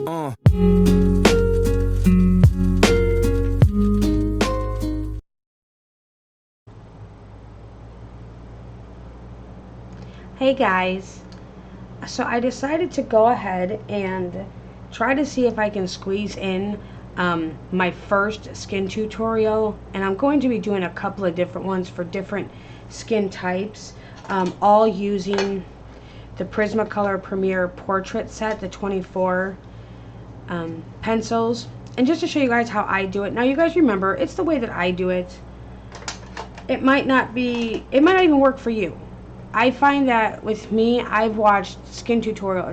Hey guys, so I decided to go ahead and try to see if I can squeeze in my first skin tutorial, and I'm going to be doing a couple of different ones for different skin types, all using the Prismacolor Premier Portrait Set, the 24 pencils, and just to show you guys how I do it. Now you guys remember, it's the way that I do it. It might not even work for you. I find that with me, I've watched skin tutorial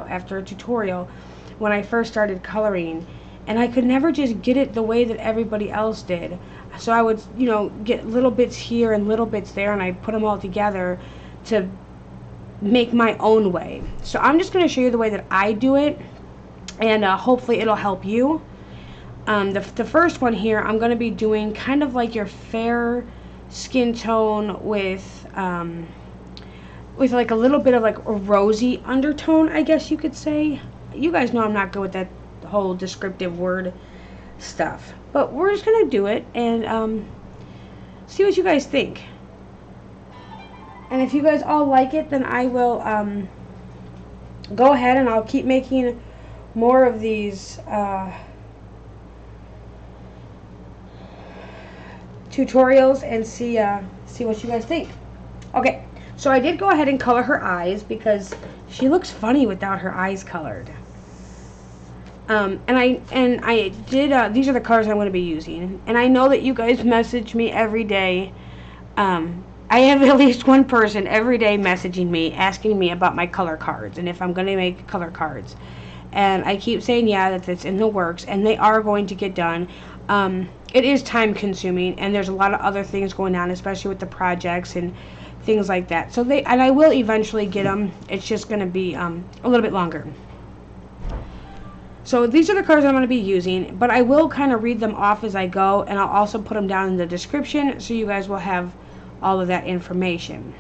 after tutorial when I first started coloring, and I could never just get it the way that everybody else did. So I would, get little bits here and little bits there, and I put them all together to make my own way. So I'm just going to show you the way that I do it, and hopefully it'll help you. The first one here, I'm going to be doing kind of like your fair skin tone with like a little bit of like a rosy undertone, I guess you could say. You guys know I'm not good with that whole descriptive word stuff, but we're just gonna do it and see what you guys think. And if you guys all like it, then I will go ahead and I'll keep making more of these tutorials and see what you guys think. Okay, so I did go ahead and color her eyes because she looks funny without her eyes colored. And I did these are the colors I'm going to be using, and I know that you guys message me every day. I have at least one person every day messaging me asking me about my color cards and if I'm going to make color cards. And I keep saying yeah, that it's in the works, and they are going to get done. It is time consuming, and there's a lot of other things going on, especially with the projects and things like that. So I will eventually get them. It's just going to be a little bit longer. So these are the colors I'm going to be using, but I will kind of read them off as I go, and I'll also put them down in the description so you guys will have all of that information.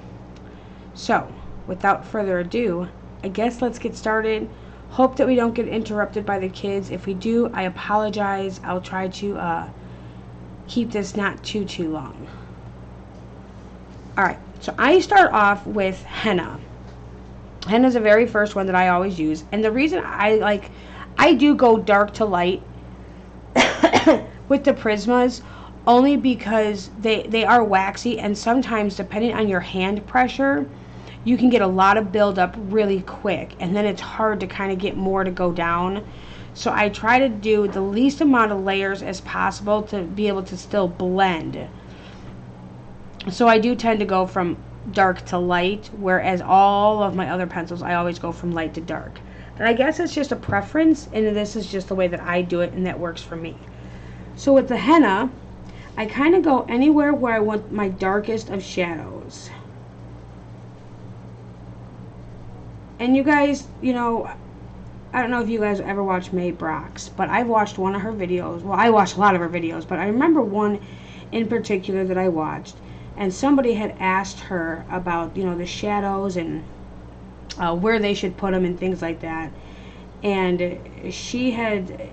So without further ado, I guess let's get started. Hope that we don't get interrupted by the kids. If we do, I apologize. I'll try to keep this not too long. Alright, so I start off with henna. Henna is the very first one that I always use, and the reason I do go dark to light with the Prismas only because they are waxy, and sometimes depending on your hand pressure you can get a lot of buildup really quick, and then it's hard to kind of get more to go down. So I try to do the least amount of layers as possible to be able to still blend. So I do tend to go from dark to light, whereas all of my other pencils I always go from light to dark. And I guess it's just a preference, and this is just the way that I do it, and that works for me. So with the henna, I kind of go anywhere where I want my darkest of shadows. And you guys, I don't know if you guys ever watched May Brock's, but I've watched one of her videos. Well, I watched a lot of her videos, but I remember one in particular that I watched, and somebody had asked her about, the shadows and where they should put them and things like that. And she had,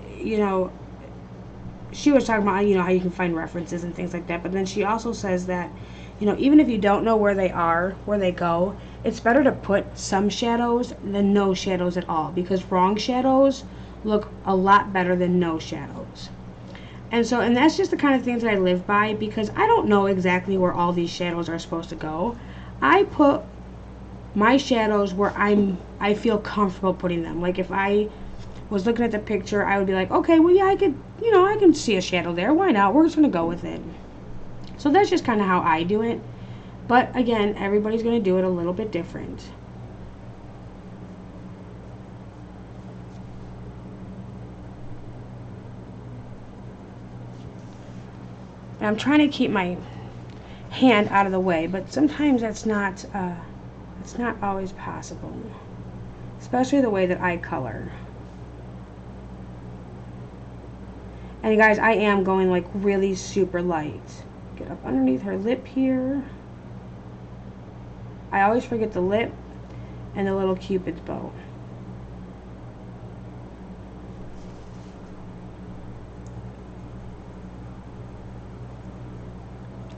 she was talking about, how you can find references and things like that, but then she also says that, even if you don't know where they go, it's better to put some shadows than no shadows at all, because wrong shadows look a lot better than no shadows. And that's just the kind of things that I live by, because I don't know exactly where all these shadows are supposed to go. I put my shadows where I feel comfortable putting them. Like if I was looking at the picture, I would be like, okay, well yeah, I can see a shadow there. Why not? We're just gonna go with it. So that's just kind of how I do it. But again, everybody's going to do it a little bit different. And I'm trying to keep my hand out of the way, but sometimes that's not always possible, especially the way that I color. And guys, I am going like really super light. Get up underneath her lip here. I always forget the lip and the little cupid's bow.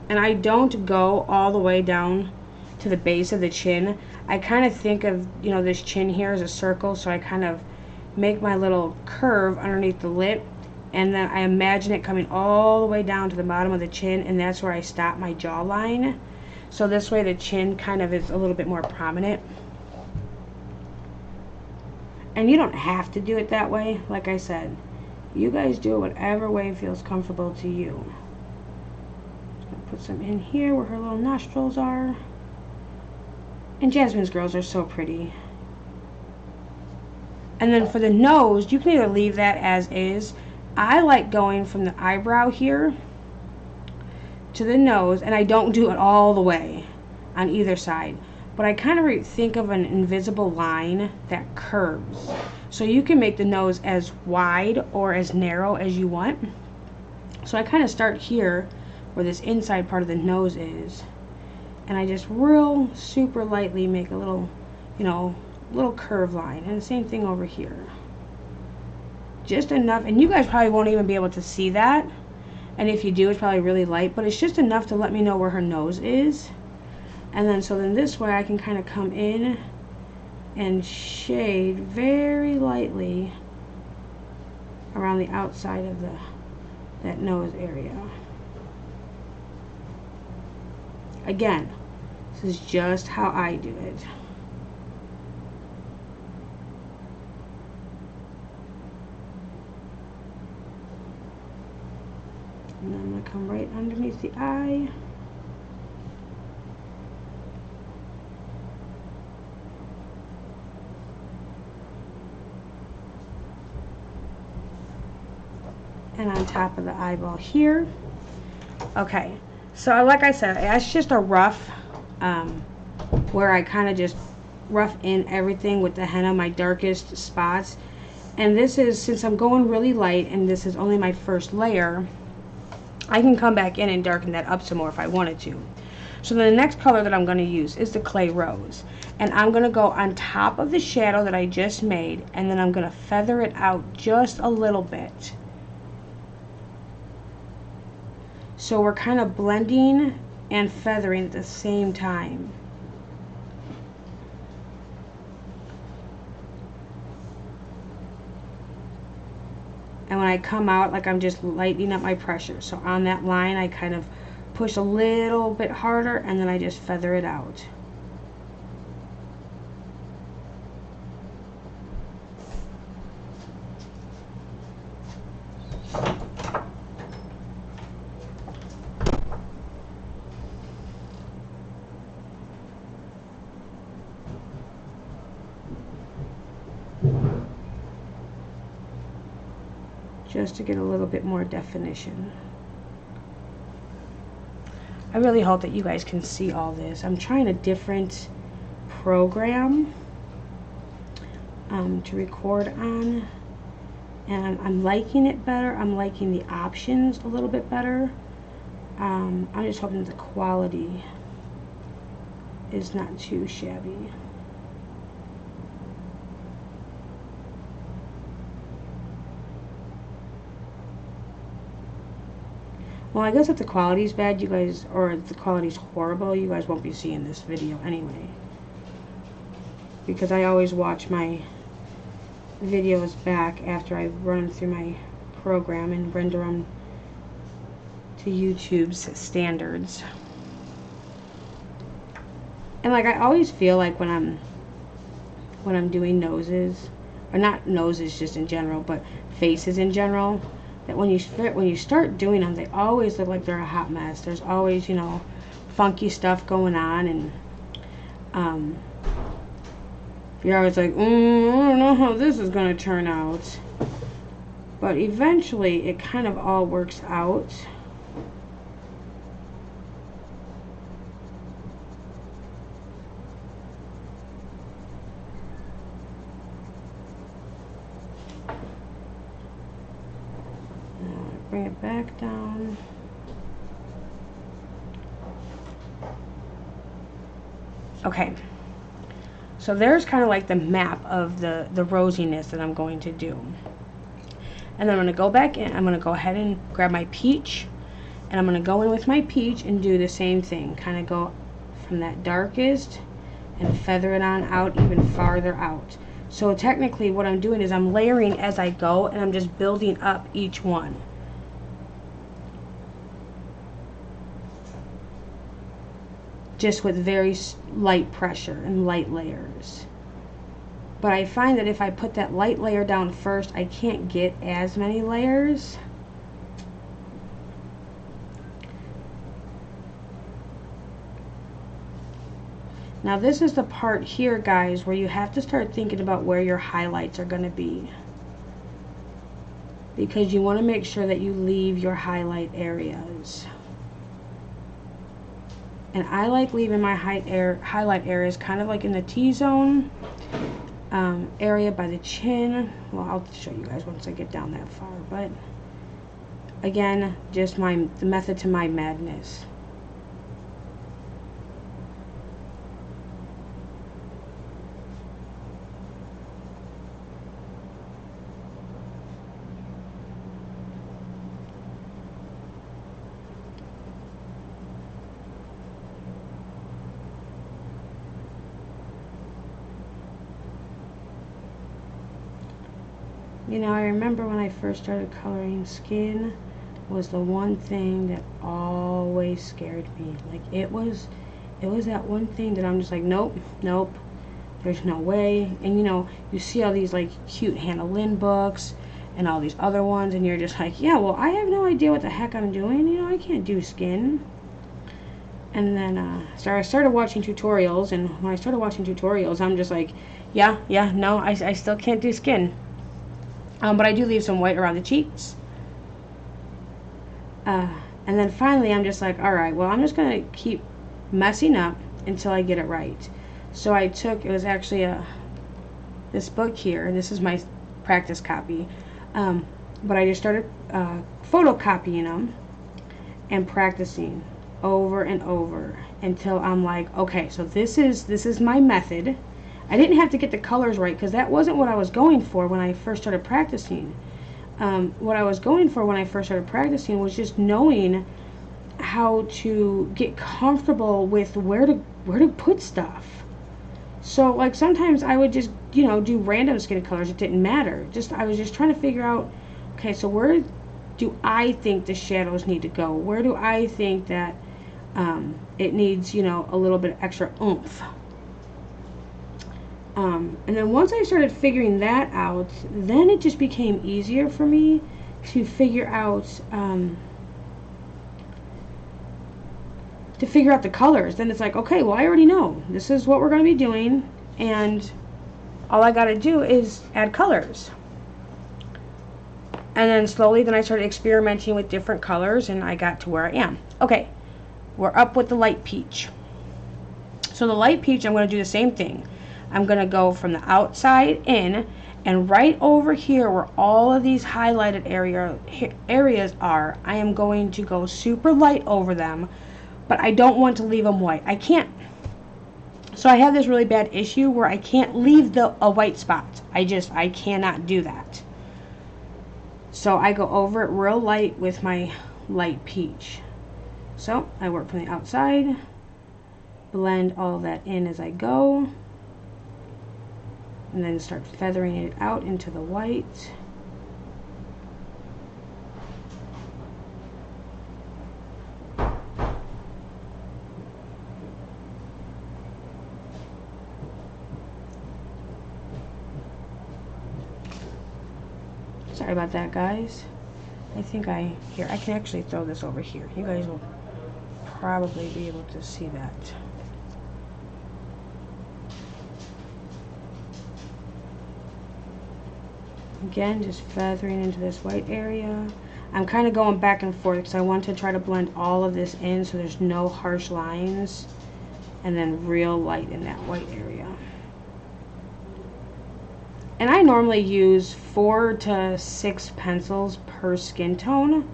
And I don't go all the way down to the base of the chin. I kind of think of, you know, this chin here as a circle, so I kind of make my little curve underneath the lip, and then I imagine it coming all the way down to the bottom of the chin, and that's where I stop my jawline. So this way the chin kind of is a little bit more prominent. And you don't have to do it that way. Like I said, you guys do it whatever way feels comfortable to you. Just gonna put some in here where her little nostrils are. And Jasmine's girls are so pretty. And then for the nose, you can either leave that as is. I like going from the eyebrow here to the nose, and I don't do it all the way on either side. But I kind of think of an invisible line that curves. So you can make the nose as wide or as narrow as you want. So I kind of start here where this inside part of the nose is. And I just real super lightly make a little, you know, little curve line. And the same thing over here. Just enough, and you guys probably won't even be able to see that. And if you do, it's probably really light, but it's just enough to let me know where her nose is. And then, so then this way I can kind of come in and shade very lightly around the outside of that nose area. Again, this is just how I do it. And then I'm going to come right underneath the eye. And on top of the eyeball here. Okay, so like I said, that's just a rough, where I kind of just rough in everything with the henna, my darkest spots. And this is, since I'm going really light and this is only my first layer, I can come back in and darken that up some more if I wanted to. So the next color that I'm going to use is the Clay Rose. And I'm going to go on top of the shadow that I just made, and then I'm going to feather it out just a little bit. So we're kind of blending and feathering at the same time. And when I come out, like, I'm just lightening up my pressure. So on that line, I kind of push a little bit harder, and then I just feather it out. Just to get a little bit more definition. I really hope that you guys can see all this. I'm trying a different program to record on, and I'm liking it better. I'm liking the options a little bit better. I'm just hoping the quality is not too shabby. Well, I guess if the quality's bad, you guys, or if the quality's horrible, you guys won't be seeing this video anyway. Because I always watch my videos back after I run through my program and render them to YouTube's standards. And like, I always feel like when I'm doing noses, or not noses just in general, but faces in general, that when you start doing them, they always look like they're a hot mess. There's always, you know, funky stuff going on, and you're always like, I don't know how this is going to turn out. But eventually, it kind of all works out. Bring it back down. Okay, so there's kind of like the map of the rosiness that I'm going to do. And then I'm going to go back in. I'm going to go ahead and grab my peach, And I'm going to go in with my peach and do the same thing. Kind of go from that darkest and feather it on out even farther out. So technically what I'm doing is I'm layering as I go, and I'm just building up each one. Just with very light pressure and light layers. But I find that if I put that light layer down first, I can't get as many layers. Now this is the part here, guys, where you have to start thinking about where your highlights are going to be. Because you want to make sure that you leave your highlight areas. And I like leaving my highlight areas kind of like in the T-zone area by the chin. Well, I'll show you guys once I get down that far. But again, just the method to my madness. You know, I remember when I first started coloring, skin was the one thing that always scared me. Like it was that one thing that I'm just like, nope, there's no way. And you know, you see all these like cute Hannah Lynn books and all these other ones, and you're just like, yeah, well, I have no idea what the heck I'm doing. You know, I can't do skin. And then so I started watching tutorials, and when I started watching tutorials, I'm just like, yeah, no, I still can't do skin. But I do leave some white around the cheeks. And then finally I'm just like, alright, well, I'm just going to keep messing up until I get it right. So I took, it was actually this book here, and this is my practice copy. But I just started photocopying them and practicing over and over until I'm like, okay, so this is my method. I didn't have to get the colors right because that wasn't what I was going for when I first started practicing. What I was going for when I first started practicing was just knowing how to get comfortable with where to put stuff. So like sometimes I would just, you know, do random skin colors. It didn't matter. I was just trying to figure out, okay, so where do I think the shadows need to go? Where do I think that it needs, you know, a little bit extra oomph? And then once I started figuring that out, then it just became easier for me to figure out the colors. Then it's like, okay, well, I already know this is what we're going to be doing, and all I got to do is add colors. And then slowly, then I started experimenting with different colors, and I got to where I am. Okay, we're up with the light peach. So the light peach, I'm going to do the same thing. I'm going to go from the outside in, and right over here where all of these highlighted areas are, I am going to go super light over them, but I don't want to leave them white. I can't. So I have this really bad issue where I can't leave a white spot. I cannot do that. So I go over it real light with my light peach. So I work from the outside, blend all that in as I go, and then start feathering it out into the white. Sorry about that, guys. I think I can actually throw this over here. You guys will probably be able to see that. Again, just feathering into this white area. I'm kind of going back and forth because I want to try to blend all of this in so there's no harsh lines, and then real light in that white area. And I normally use 4 to 6 pencils per skin tone.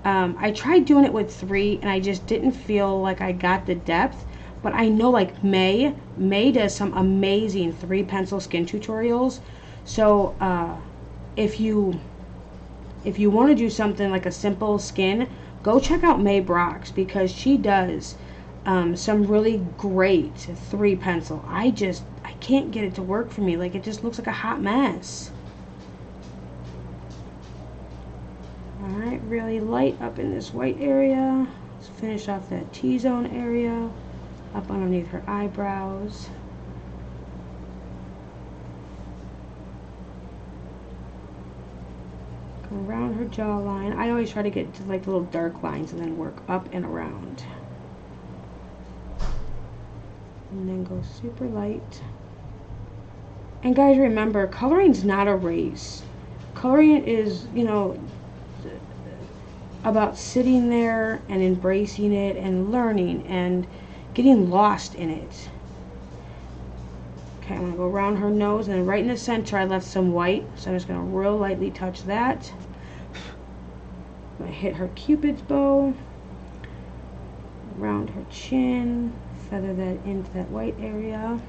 I tried doing it with 3 and I just didn't feel like I got the depth, but I know like May does some amazing 3 pencil skin tutorials. So if you want to do something like a simple skin, go check out May Brock's, because she does some really great 3 pencil. I can't get it to work for me. Like, it just looks like a hot mess. Alright, really light up in this white area. Let's finish off that T-zone area, up underneath her eyebrows. Go around her jawline. I always try to get to like little dark lines and then work up and around. And then go super light. And guys, remember, coloring's not a race. Coloring is, you know, about sitting there and embracing it and learning and getting lost in it. Okay, I'm going to go around her nose, and right in the center I left some white, so I'm just going to real lightly touch that. I'm going to hit her Cupid's bow, around her chin, feather that into that white area,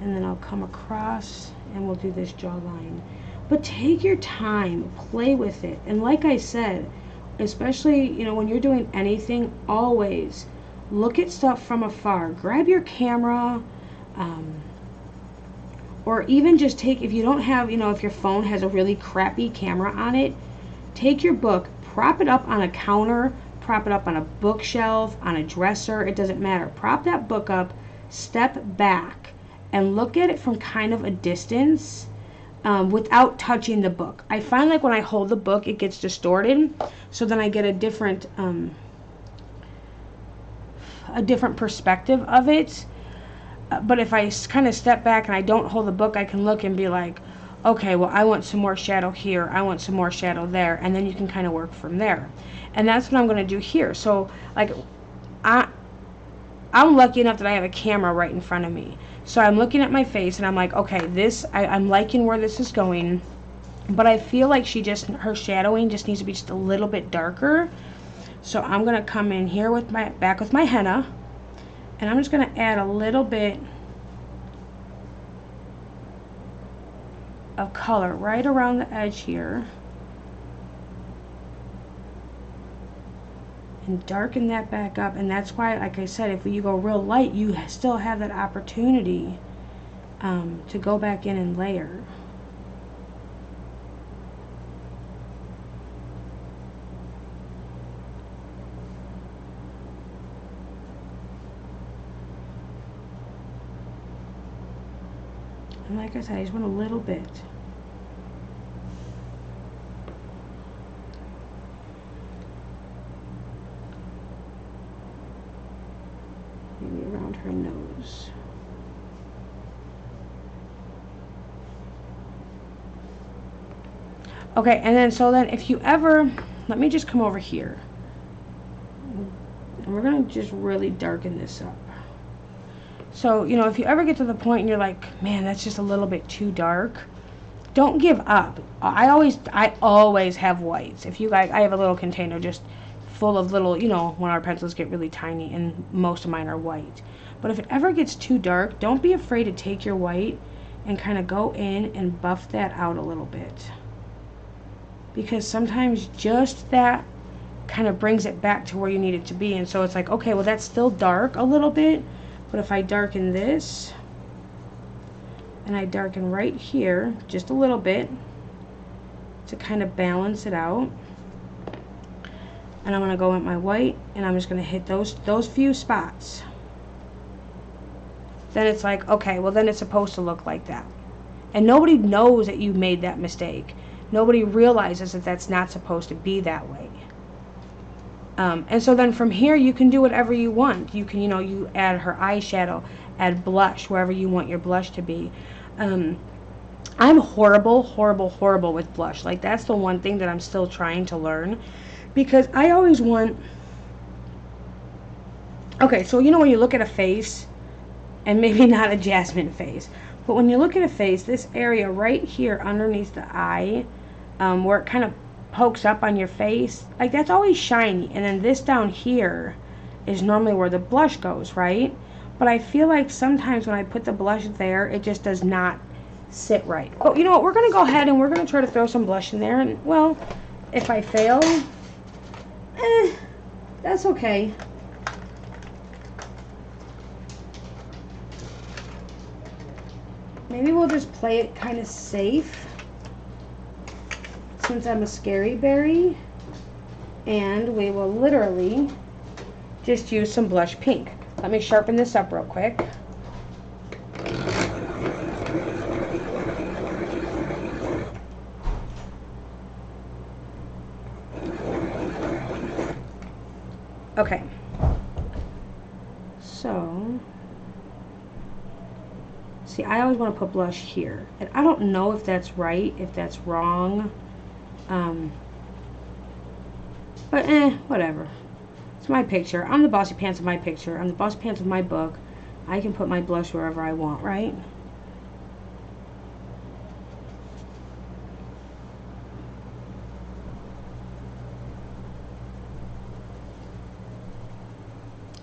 and then I'll come across and we'll do this jawline. But take your time, play with it, and like I said, especially, you know, when you're doing anything, always look at stuff from afar. Grab your camera, or even just take, if you don't have, you know, if your phone has a really crappy camera on it, take your book, prop it up on a counter, prop it up on a bookshelf, on a dresser, it doesn't matter. Prop that book up, step back, and look at it from kind of a distance, without touching the book. I find like when I hold the book, it gets distorted, so then I get a different perspective of it. But if I kind of step back and I don't hold the book, I can look and be like, okay, well, I want some more shadow here, I want some more shadow there, and then you can kind of work from there. And that's what I'm going to do here. So, like, I'm lucky enough that I have a camera right in front of me. So I'm looking at my face and I'm like, okay, I'm liking where this is going, but I feel like her shadowing just needs to be just a little bit darker. So I'm going to come in here with my henna, and I'm just going to add a little bit of color right around the edge here and darken that back up. And that's why, like I said, if you go real light, you still have that opportunity to go back in and layer. And like I said, I just want a little bit. Maybe around her nose. Okay, and then so then if you ever, let me just come over here. And we're going to just really darken this up. So, you know, if you ever get to the point and you're like, man, that's just a little bit too dark, don't give up. I always have whites. If you guys, I have a little container just full of little, you know, when our pencils get really tiny, and most of mine are white. But if it ever gets too dark, don't be afraid to take your white and kind of go in and buff that out a little bit. Because sometimes just that kind of brings it back to where you need it to be. And so it's like, okay, well, that's still dark a little bit. But if I darken this, and I darken right here, just a little bit, to kind of balance it out. And I'm going to go with my white, and I'm just going to hit those few spots. Then it's like, okay, well, then it's supposed to look like that. And nobody knows that you made that mistake. Nobody realizes that that's not supposed to be that way. And so then from here, you can do whatever you want. You can, you know, you add her eyeshadow, add blush, wherever you want your blush to be. I'm horrible with blush. Like, that's the one thing that I'm still trying to learn. Because I always want... Okay, so you know when you look at a face, and maybe not a Jasmine face, but when you look at a face, this area right here underneath the eye, where it kind of pokes up on your face, like, that's always shiny. And then this down here is normally where the blush goes, right? But I feel like sometimes when I put the blush there, it just does not sit right. But you know what, we're going to go ahead and we're going to try to throw some blush in there. And, well, if I fail, that's okay. Maybe we'll just play it kind of safe since I'm a scary berry, and we will literally just use some blush pink. Let me sharpen this up real quick. Okay, so see, I always want to put blush here, and I don't know if that's right, if that's wrong, but whatever. It's my picture. I'm the bossy pants of my picture. I'm the bossy pants of my book. I can put my blush wherever I want, right?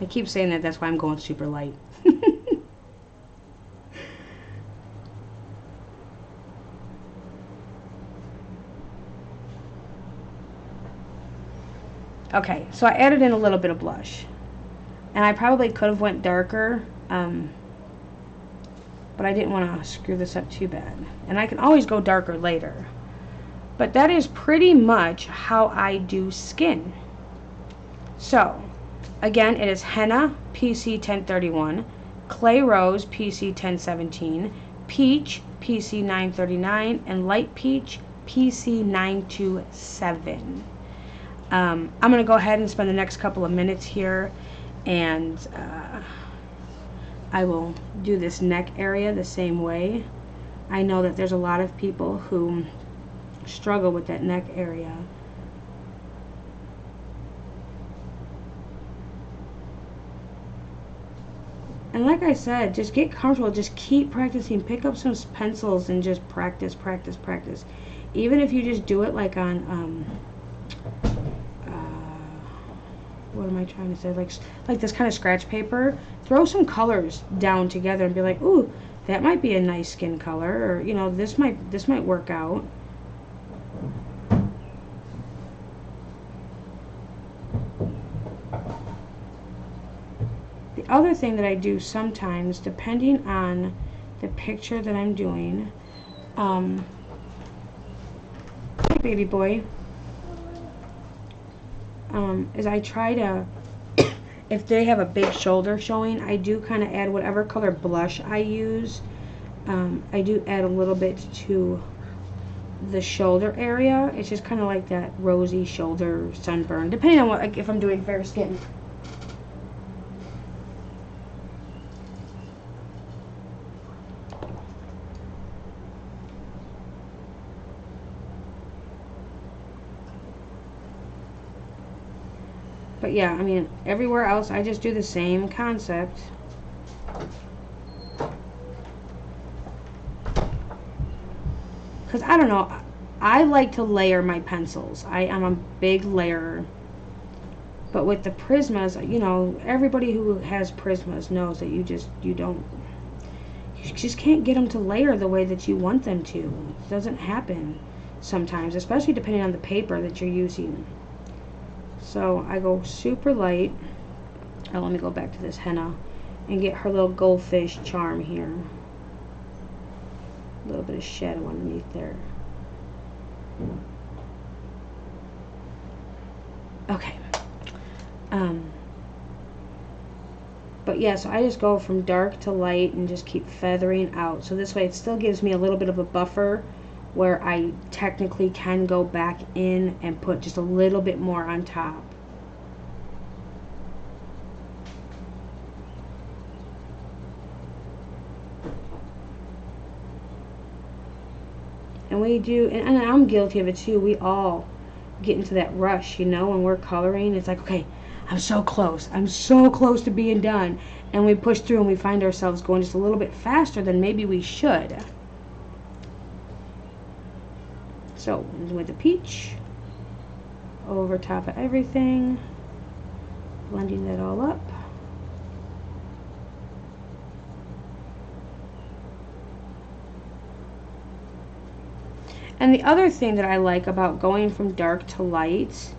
I keep saying that, that's why I'm going super light. Okay, so I added in a little bit of blush. And I probably could have went darker, but I didn't want to screw this up too bad. And I can always go darker later. But that is pretty much how I do skin. So, again, it is Henna PC 1031, Clay Rose PC 1017, Peach PC 939, and Light Peach PC 927. I'm going to go ahead and spend the next couple of minutes here, and I will do this neck area the same way. I know that there's a lot of people who struggle with that neck area. And like I said, just get comfortable, just keep practicing, pick up some pencils and just practice, practice, practice. Even if you just do it like on what am I trying to say, like this kind of scratch paper, throw some colors down together and be like, ooh, that might be a nice skin color, or you know, this might work out. The other thing that I do sometimes, depending on the picture that I'm doing, hey baby boy, is I try to, if they have a big shoulder showing, I do kind of add whatever color blush I use. I do add a little bit to the shoulder area. It's just kind of like that rosy shoulder sunburn, depending on what, like if I'm doing fair skin. But yeah, I mean, everywhere else I just do the same concept. Because I don't know, I like to layer my pencils. I'm a big layerer. But with the Prismas, you know, everybody who has Prismas knows that you just can't get them to layer the way that you want them to. It doesn't happen sometimes, especially depending on the paper that you're using. So I go super light. Oh, let me go back to this henna and get her little goldfish charm here. A little bit of shadow underneath there. Okay. But yeah, so I just go from dark to light and just keep feathering out. So this way it still gives me a little bit of a buffer where I technically can go back in and put just a little bit more on top. And we do, and I'm guilty of it too, we all get into that rush, you know, when we're coloring. It's like, okay, I'm so close to being done, and we push through and we find ourselves going just a little bit faster than maybe we should. So with the peach over top of everything, blending that all up. And the other thing that I like about going from dark to light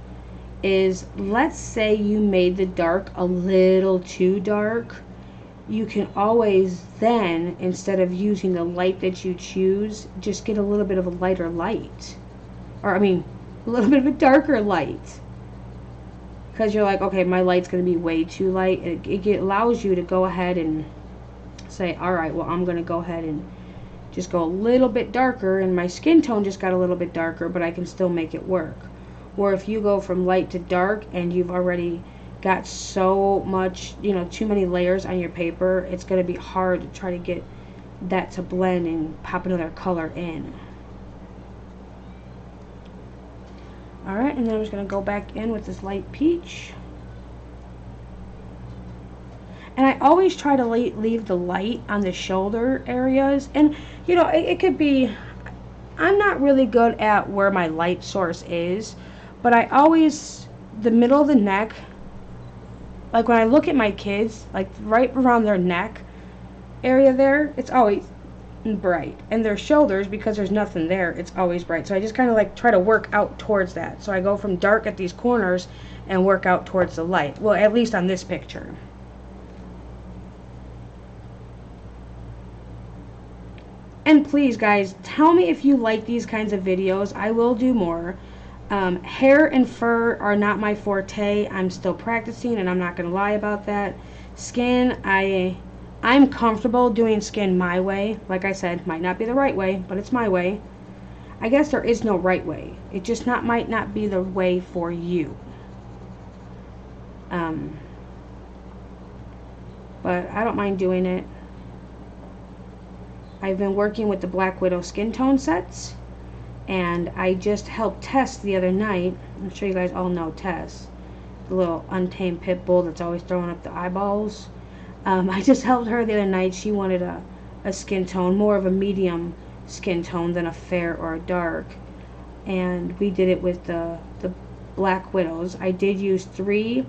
is, let's say you made the dark a little too dark, you can always then, instead of using the light that you choose, just get a little bit of a lighter light. Or, I mean, a little bit of a darker light. Because you're like, okay, my light's going to be way too light. It allows you to go ahead and say, alright, well, I'm going to go ahead and just go a little bit darker, and my skin tone just got a little bit darker, but I can still make it work. Or if you go from light to dark and you've already got so much, you know, too many layers on your paper, it's going to be hard to try to get that to blend and pop another color in. Alright, and then I'm just going to go back in with this light peach. And I always try to leave the light on the shoulder areas. And, you know, it could be, I'm not really good at where my light source is, but I always, the middle of the neck, like when I look at my kids, like right around their neck area there, it's always bright. And their shoulders, because there's nothing there, it's always bright. So I just kind of like try to work out towards that. So I go from dark at these corners and work out towards the light. Well, at least on this picture. And please, guys, tell me if you like these kinds of videos. I will do more. Hair and fur are not my forte. I'm still practicing, and I'm not going to lie about that. Skin, I'm comfortable doing skin my way. Like I said, might not be the right way, but it's my way. I guess there is no right way. It just might not be the way for you. But I don't mind doing it. I've been working with the Black Widow skin tone sets, and I just helped Tess the other night. I'm sure you guys all know Tess, the little untamed pit bull that's always throwing up the eyeballs. I just helped her the other night. She wanted a skin tone, more of a medium skin tone than a fair or a dark, and we did it with the Black Widows. I did use 3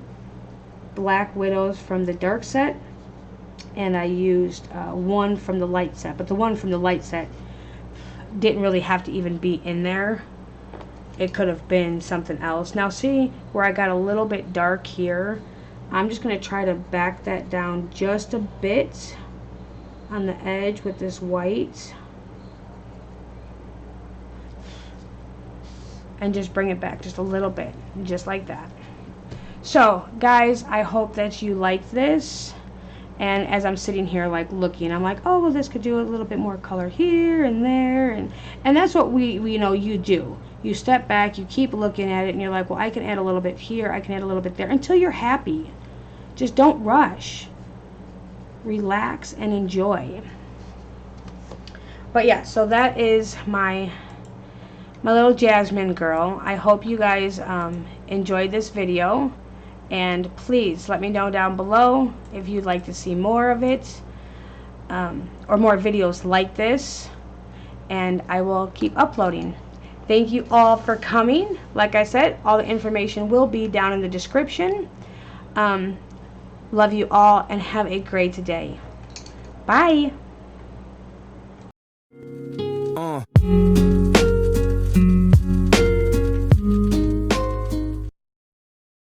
Black Widows from the dark set, and I used 1 from the light set, but the one from the light set didn't really have to even be in there. It could have been something else. Now see where I got a little bit dark here? I'm just going to try to back that down just a bit on the edge with this white, and just bring it back just a little bit, just like that. So guys, I hope that you like this. And as I'm sitting here like looking, I'm like, oh, well, this could do a little bit more color here and there, and that's what we you know, you do. You step back, you keep looking at it, and you're like, well, I can add a little bit here, I can add a little bit there, until you're happy. Just don't rush. Relax and enjoy. But yeah, so that is my little Jasmine girl. I hope you guys enjoyed this video. And please let me know down below if you'd like to see more of it, or more videos like this, and I will keep uploading. Thank you all for coming. Like I said, all the information will be down in the description. Love you all, and have a great day. Bye.